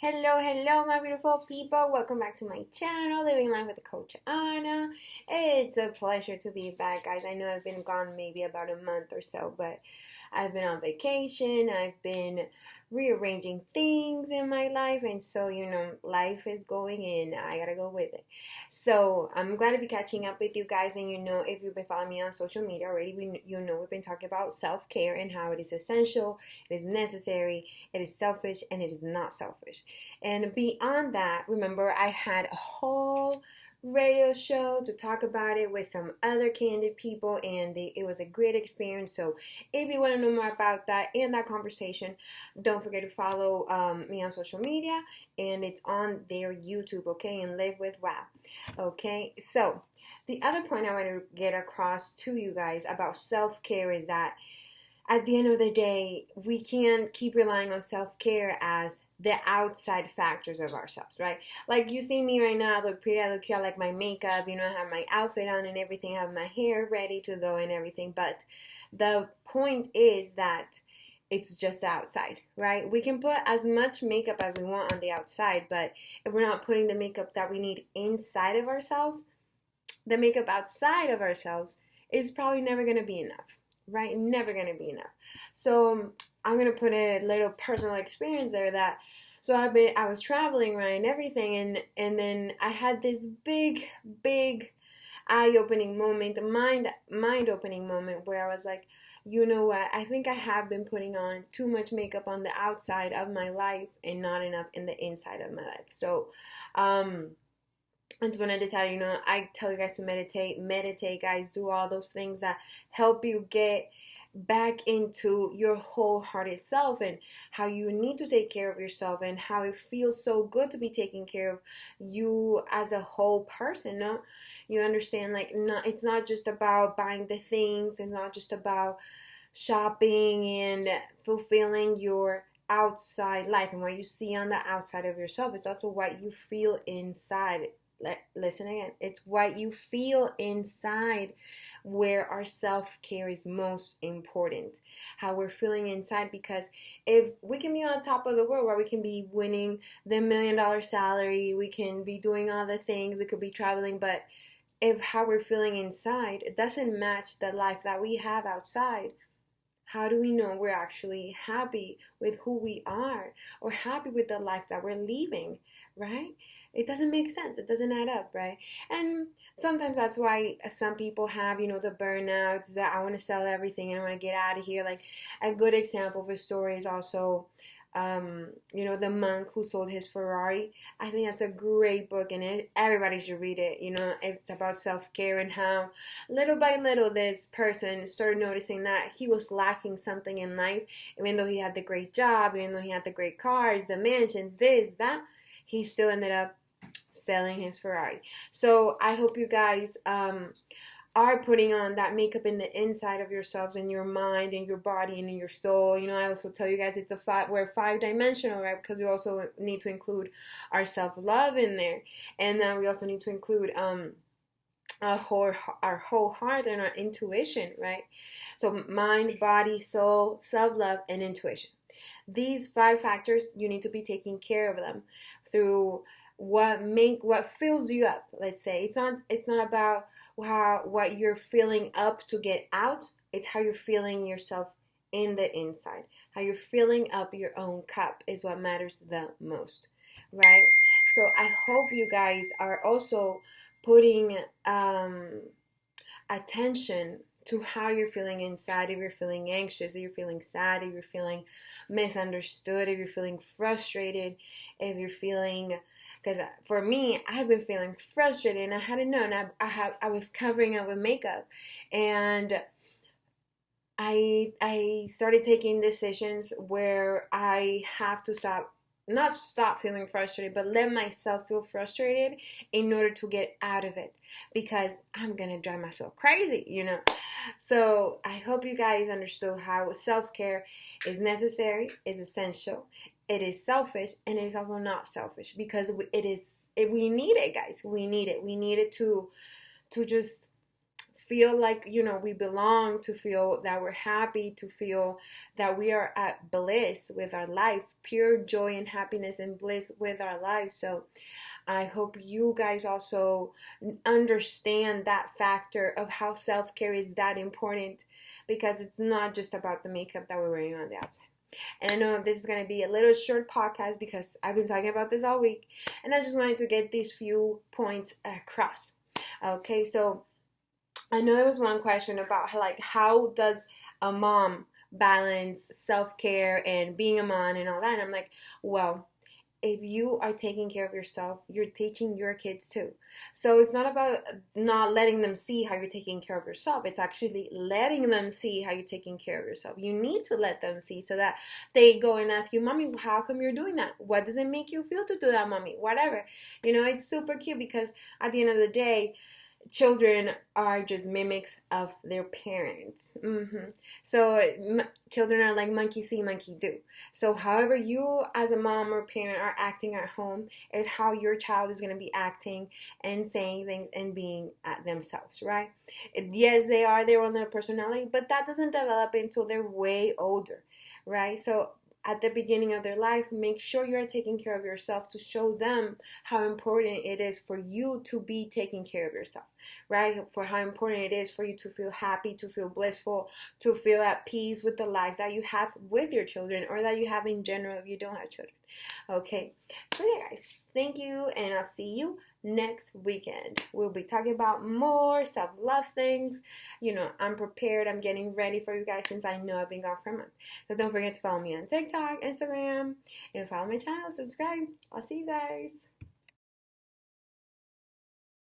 Hello, my beautiful people. Welcome back to my channel, Living Life with Coach Anna. It's a pleasure to be back, guys. I know I've been gone maybe about a month or so, but I've been on vacation. I've been rearranging things in my life, and so, life is going in. I gotta go with it. So, I'm glad to be catching up with you guys, and if you've been following me on social media already, we've been talking about self-care and how it is essential, it is necessary, it is selfish, and it is not selfish. And beyond that, remember, I had a whole radio show to talk about it with some other candid people, and it was a great experience. So if you want to know more about that and that conversation, don't forget to follow me on social media, and it's on their YouTube, okay? And Live with Wow, okay? So the other point I want to get across to you guys about self-care is that at the end of the day, we can't keep relying on self-care as the outside factors of ourselves, right? Like, you see me right now, I look pretty, I look cute, I like my makeup, I have my outfit on and everything, I have my hair ready to go and everything, but the point is that it's just the outside, right? We can put as much makeup as we want on the outside, but if we're not putting the makeup that we need inside of ourselves, the makeup outside of ourselves is probably never going to be enough, right? Never going to be enough. So I'm going to put a little personal experience there so I was traveling, right, and everything, and then I had this big eye-opening moment, mind-opening moment where I was like, you know what, I think I have been putting on too much makeup on the outside of my life and not enough in the inside of my life. So and when I decided, I tell you guys to meditate, guys, do all those things that help you get back into your wholehearted self, and how you need to take care of yourself, and how it feels so good to be taking care of you as a whole person. No, you understand, like, it's not just about buying the things, it's not just about shopping and fulfilling your outside life and what you see on the outside of yourself. It's also what you feel inside. Listen again, it's what you feel inside where our self-care is most important, how we're feeling inside. Because if we can be on top of the world, where we can be winning the $1 million salary, we can be doing all the things, we could be traveling, but if how we're feeling inside it doesn't match the life that we have outside, how do we know we're actually happy with who we are, or happy with the life that we're living, right? It doesn't make sense. It doesn't add up, right? And sometimes that's why some people have, the burnouts, that I want to sell everything and I want to get out of here. Like, a good example of a story is also, the monk who sold his Ferrari. I think that's a great book, and everybody should read it. It's about self-care and how little by little this person started noticing that he was lacking something in life. Even though he had the great job, even though he had the great cars, the mansions, this, that, he still ended up selling his Ferrari. So I hope you guys are putting on that makeup in the inside of yourselves, in your mind, in your body, and in your soul. I also tell you guys we're 5-dimensional, right? Because we also need to include our self-love in there, and then we also need to include our whole heart and our intuition, right? So mind, body, soul, self-love, and intuition. These 5 factors, you need to be taking care of them through what fills you up. Let's say it's not about what you're filling up to get out. It's how you're feeling yourself in the inside. How you're filling up your own cup is what matters the most, right? So I hope you guys are also putting attention to how you're feeling inside. If you're feeling anxious, if you're feeling sad, if you're feeling misunderstood, if you're feeling frustrated, if you're feeling, because for me, I've been feeling frustrated and I hadn't known. I was covering up with makeup, and I started taking decisions where I have to not stop feeling frustrated, but let myself feel frustrated in order to get out of it, because I'm gonna drive myself crazy. So I hope you guys understood how self-care is necessary, is essential, it is selfish, and it is also not selfish, because we need it, guys. We need it to just feel like, we belong, to feel that we're happy, to feel that we are at bliss with our life, pure joy and happiness and bliss with our lives. So I hope you guys also understand that factor of how self-care is that important, because it's not just about the makeup that we're wearing on the outside. And I know this is going to be a little short podcast because I've been talking about this all week, and I just wanted to get these few points across. Okay, so I know there was one question about how does a mom balance self-care and being a mom and all that, and I'm like, well, if you are taking care of yourself, you're teaching your kids too. So it's not about not letting them see how you're taking care of yourself. It's actually letting them see how you're taking care of yourself. You need to let them see so that they go and ask you, Mommy, how come you're doing that? What does it make you feel to do that, Mommy? Whatever. It's super cute, because at the end of the day, children are just mimics of their parents. So children are like monkey see, monkey do. So however you as a mom or parent are acting at home is how your child is going to be acting and saying things and being at themselves, right? Yes, they are their own personality, but that doesn't develop until they're way older, right? So at the beginning of their life, make sure you're taking care of yourself to show them how important it is for you to be taking care of yourself, right? For how important it is for you to feel happy, to feel blissful, to feel at peace with the life that you have with your children, or that you have in general if you don't have children. Okay, so yeah, guys, thank you, and I'll see you next weekend. We'll be talking about more self-love things. I'm prepared. I'm getting ready for you guys since I know I've been gone for a month. So don't forget to follow me on TikTok, Instagram, and follow my channel, subscribe. I'll see you guys.